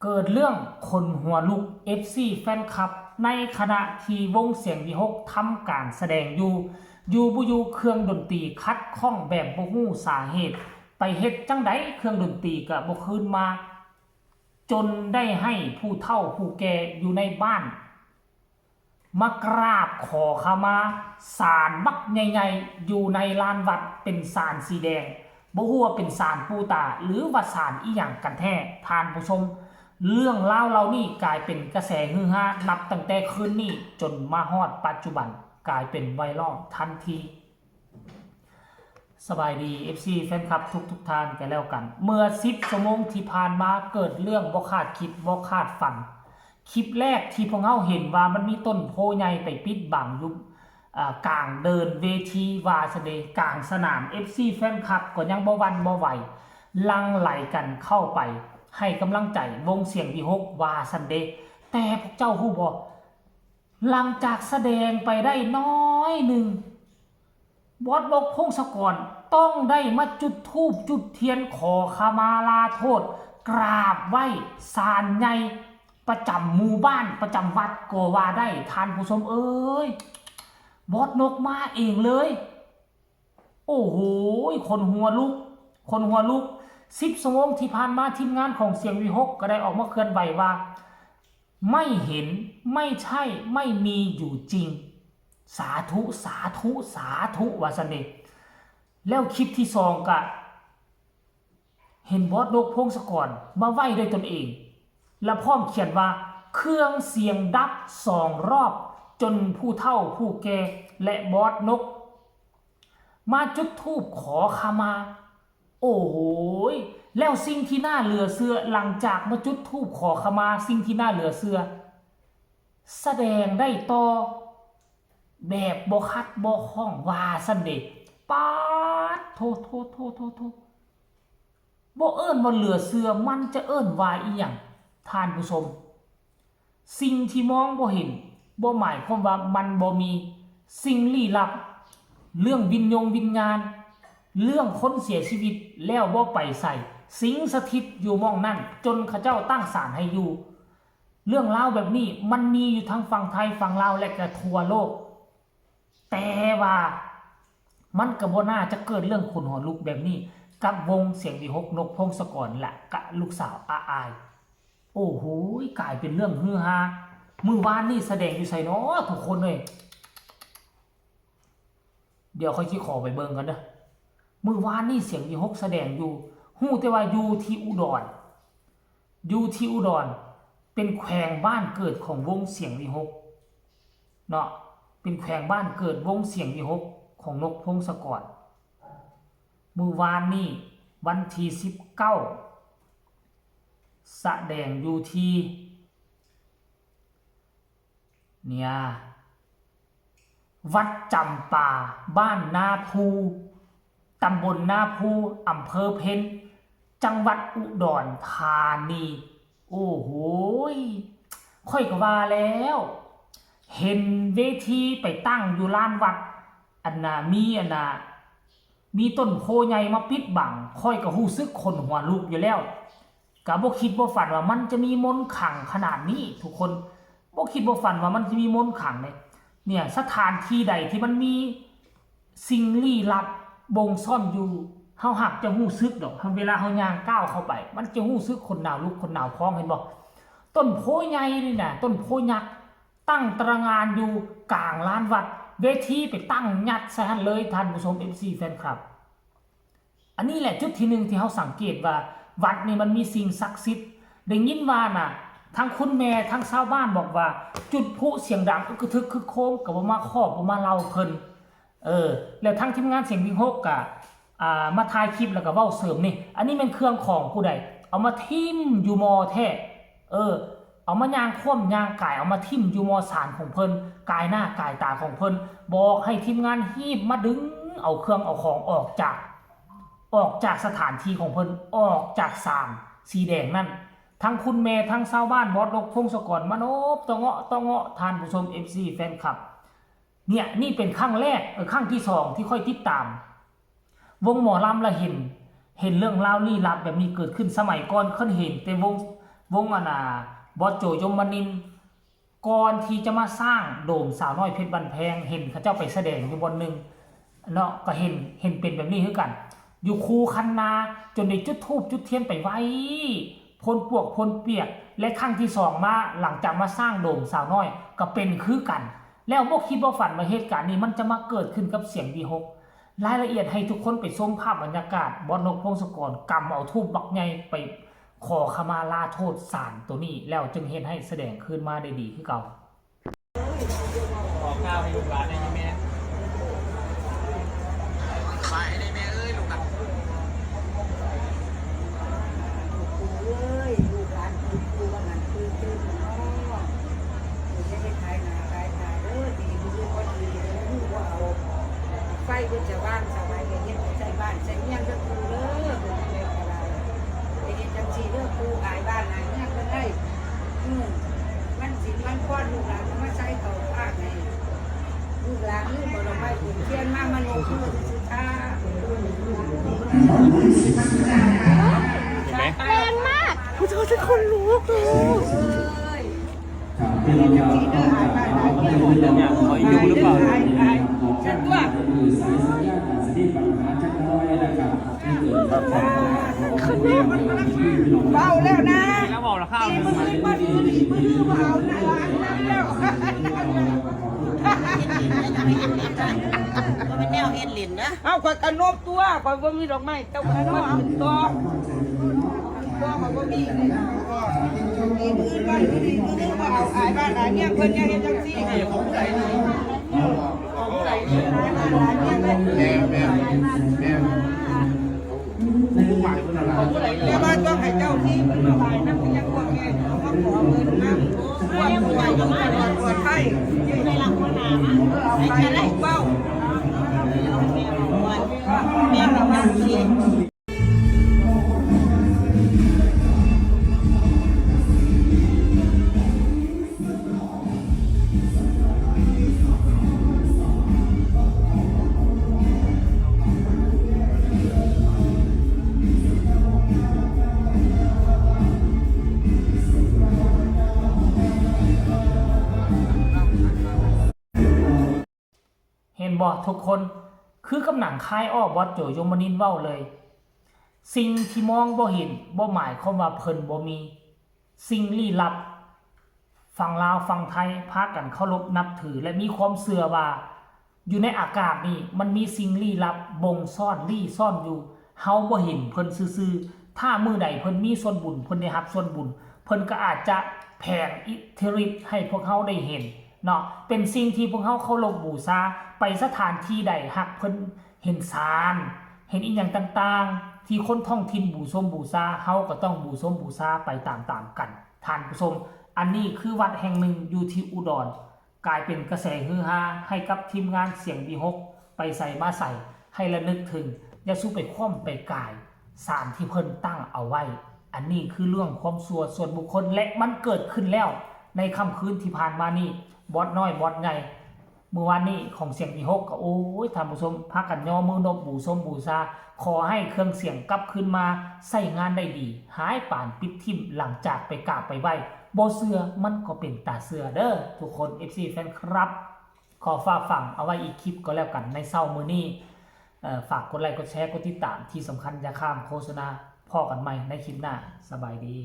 เกิดเรื่องคนหัวลุก FC แฟนคลับในขณะที่วงเสียงวิหกทำการแสดงอยู่บุยูเครื่องดนตรีคัดข้องแบบบ่ฮู้สาเหตุไปเฮ็ดจังไดเครื่องดนตรีก็บ่คืนมาจนได้ให้ผู้เฒ่าผู้แก่อยู่ในบ้านมากราบขอขมาศาลบักใหญ่ๆอยู่ในลานวัดเป็นศาลสีแดงบ่ฮู้ว่าเป็นศาลปู่ตาหรือว่าศาลอีหยังกันแท้ท่านผู้ชมเรื่องเล่าเรานี่กลายเป็นกระแสฮือฮานับตั้งแต่คืนนี้จนมาฮอดปัจจุบันกลายเป็นไวรัลทันทีสบายดี FC แฟนคลับทุกท่านกันแล้วกันเมื่อ10 ชั่วโมงที่ผ่านมาเกิดเรื่องบ่คาดคิดบ่คาดฝันคลิปแรกที่พวกเราเห็นว่ามันมีต้นโพใหญ่ไปปิดบังอยู่กลางเดินเวทีวาสเดกลางสนาม FC แฟนคลับก็ยังบ่หวั่นบ่ไหวลังไหลกันเข้าไปให้กำลังใจวงเสียงวิหกวาซันเดแต่พวกเจ้าฮู้บ่หลังจากแสดงไปได้น้อยหนึ่งบอสนกพงศกรต้องได้มาจุดธูปจุดเทียนขอขมาลาโทษกราบไหว้ศาลใหญ่ประจำหมู่บ้านประจำวัดก็ว่าได้ท่านผู้ชมเอ้ยบอสนกมาเองเลยโอ้โหคนหัวลุก10 ชั่วโมงที่ผ่านมาทีมงานของเสียงวิหกก็ได้ออกมาเคลื่อนไหวว่าไม่เห็นไม่ใช่ไม่มีอยู่จริงสาธุวาสเนแล้วคลิปที่2ก็เห็นบอสนกพงศกรมาไหว้ด้วยตนเองและพร้อมเขียนว่าเครื่องเสียงดับ2 รอบจนผู้เฒ่าผู้แก่และบอสนกมาจุดธูปขอขมาโอ้โหแล้วสิ่งที่น่าเหลือเชื่อหลังจากมาจุดธูปขอขมาสิ่งที่น่าเหลือเชื่อแสดงได้ต่อแบบบ่คัดบ่ข้องว่าซั่นเด้ป๊าดโทบ่เอิ้นว่าเหลือเชื่อมันจะเอิ้นว่าอีหยังท่านผู้ชมสิ่งที่มองบ่เห็นบ่หมายความว่ามันบ่มีสิ่งลี้ลับเรื่องวิญญาณเรื่องคนเสียชีวิตแล้วบ่ไปใส่สิงสถิตอยู่มองนั่นจนเขาเจ้าตั้งศาลให้อยู่เรื่องราวแบบนี้มันมีอยู่ทั้งฝั่งไทยฝั่งลาวและก็ทั่วโลกแต่ว่ามันก็บ่น่าจะเกิดเรื่องขนหัวลุกแบบนี้กับวงเสียงวิหกนกพงศกรและกับลูกสาวอาอายโอ้โหกลายเป็นเรื่องฮือฮามื้อวานนี่แสดงอยู่ไสเนาะทุกคนเลยเดี๋ยวค่อยสิขอไปเบิ่งกันเด้อมื้อวานนี่เสียงวิหกแสดงอยู่ฮู้แต่ว่าอยู่ที่อุดรเป็นแขวงบ้านเกิดของวงเสียงวิหกเนาะเป็นแขวงบ้านเกิดวงเสียงวิหกของนกพงศกรมื้อวานนี่วันที่19แสดงอยู่ที่เนี่ยวัดจำปาบ้านนาภูตำบลนาภูอำเภอเพ็ญจังหวัดอุดรธานีโอ้โหค่อยก็ว่าแล้วเห็นเวทีไปตั้งอยู่ลานวัดมีต้นโพใหญ่มาปิดบังค่อยก็รู้สึกคนหัวลุกอยู่แล้วก็บ่คิดบ่ฝันว่ามันจะมีมนต์ขลังขนาดนี้ทุกคนบ่คิดบ่ฝันว่ามันจะมีมนต์ขลังเนี่ยสถานที่ใดที่มันมีสิ่งลี้ลับบงซ่อนอยู่เฮาหักจะรู้สึกดอกเวลาเฮาย่างก้าวเข้าไปมันจะรู้สึกคนหนาวลุกคนหนาวพองเห็นบ่ต้นโพใหญ่นี่น่ะต้นโพยักษ์ตั้งตระหง่านอยู่กลางลานวัดเวทีไปตั้งยัดใส่หั่นเลยท่านผู้ชม FC แฟนคลับอันนี้แหละจุดที่1ที่เฮาสังเกตว่าวัดนี่มันมีสิ่งศักดิ์สิทธิ์ได้ยินว่าน่ะทั้งคุณแม่ทั้งชาวบ้านบอกว่าจุดพลุเสียงดังก็คือทึกคือโค้งก็บ่มาครอบบ่มาเล่าเพิ่นแล้วทั้งทีมงานเสียงวิหกก็มาถ่ายคลิปแล้วก็เว้าเสริมนี่อันนี้เป็นเครื่องของผู้ใดเอามาทิ่มอยู่มอแท้เอามายางคว่ำยางกายเอามาทิ่มอยู่มอสารของเพิ่นกายหน้ากายตาของเพิ่นบอกให้ทีมงานฮีบมาดึงเอาเครื่องเอาของออกจากสถานที่ของเพิ่นออกจากศาลสีแดงนั่นทั้งคุณแม่ทั้งชาวบ้านบอสนกพงศกรมโนบตะเงาะท่านผู้ชม FC แฟนคลับเนี่ยนี่เป็นครั้งแรกครั้งที่2ที่ค่อยติดตามวงหมอลำละเห็นเรื่องราวลี้ลับแบบนี้เกิดขึ้นสมัยก่อนเพิ่นเห็นแต่วง วงบอสโจยมนินทร์ก่อนที่จะมาสร้างโดมสาวน้อยเพชรบันแพงเห็นเขาเจ้าไปแสดงอยู่บนหนึ่งเนาะก็เห็นเป็นแบบนี้คือกัน อยู่คูคันนาจนได้จุดธูปจุดเทียนไปไว้พ่นปวกพ่นเปียกและครั้งที่สองมาหลังจากมาสร้างโดมสาวน้อยก็เป็นคือกัน แล้วบ่คิดบ่ฝันว่าเหตุการณ์นี้มันจะมาเกิดขึ้นกับเสียงดีหกรายละเอียดให้ทุกคนไปชมภาพบรรยากาศบอสนกพงศกรกำเอาธูปบักใหญ่ไปขอขมาลาโทษศาลตัวนี้แล้วจึงเห็นให้แสดงขึ้นมาได้ดีคือเก่าขอข้าวให้ลูกหลานได้ไหมไปได้ไหมลูกหลานลูกหลานคือว่างันคือเนาะจะได้ขายหนาขายตาดีดูก็ดีดูว่าเอาไฟก็จะว่างสบายเย็นใส่บ้านใส่เงี้ยก็คือเป็นอะไรเย็นจังสีกูขายบ้านไหนเงี้ยก็ได้มันสิมันคลอดลูกหลานมาใช้เขาภาคไงลูกหลานนี่บอกเราไม่ถึงเทียนมามันลงคือสุดท้ายแรงมากผู้ชายทุกคนรู้ขออยู่หรือเปล่าฉันว่าเบาแล้วนะแล้วบอกแล้วข้าวมือเบานะแล้วก็เป็นแนวเฮ็ดลินนะเอาคอยกระนบตัวคอยว่ามีดอกไม้เจ้ามันเป็นตัวมันก็มีมือบ้านมือว่าเอาขายบ้านไหนเนี่ยเพิ่นยังเห็นจังซี่ของใจดีของใจดีแม่บ้านต้องให้เจ้าที่มันมาบายน้ำยังกวดแก่เขามาขอเงินน้ำว่าผู้ใหญ่จะมาตรวจไข้ในหลังคนหนาไอ้แค่ไหนเบ้าแม่เราว่าสิเห็นบอกทุกคนคือกำหนังคายอ้อบอสโจยมนินทร์เว้าเลย สิ่งที่มองบ่เห็นบ่หมายความว่าเพิ่นบ่มีสิ่งลี้ลับฝั่งลาวฝั่งไทยพากันเคารพนับถือและมีความเชื่อว่าอยู่ในอากาศนี่มันมีสิ่งลี้ลับบงซ่อนลี้ซ่อนอยู่เฮาบ่เห็นเพิ่นซื่อๆถ้ามื้อใดเพิ่นมีส่วนบุญเพิ่นได้รับส่วนบุญเพิ่นก็อาจจะแผ่อิทธิฤทธิ์ให้พวกเฮาได้เห็นเนาะเป็นสิ่งที่พวกเฮาเคารพบูชาไปสถานที่ใดหากเพิ่นเห็นศาลเห็นอีหยังต่างๆที่คนท้องถิ่นบูชมบูชาเฮาก็ต้องบูชมบูชาไปตามๆกันท่านผู้ชมอันนี้คือวัดแห่งหนึ่งอยู่ที่อุดรกลายเป็นกระแสฮือฮาให้กับทีมงานเสียงดีฮกไปใส่มาใส่ให้ระลึกถึงอย่าสู้ไปคว่ำไปกายศาลที่เพิ่นตั้งเอาไว้อันนี้คือเรื่องความส่วนบุคคลและมันเกิดขึ้นแล้วในค่ำคืนที่ผ่านมานี่บอสน้อยบอสใหญ่เมื่อวานนี้ของเสียงดีฮกก็โอ้ยท่านผู้ชมพากันย่อมือนบบูชมบูชาขอให้เครื่องเสียงกลับคืนมาใส่งานได้ดีหายป่านปิดทิมหลังจากไปกราบไปไหว้บ่เสือมันก็เป็นตาเสือเด้อทุกคน FC แฟนครับขอฝากฝังเอาไว้อีกคลิปก็แล้วกันในเช้ามื้อนี้ฝากกดไลค์กดแชร์กดติดตามที่สำคัญอย่าข้ามโฆษณาพอกันใหม่ในคลิปหน้าสบายดี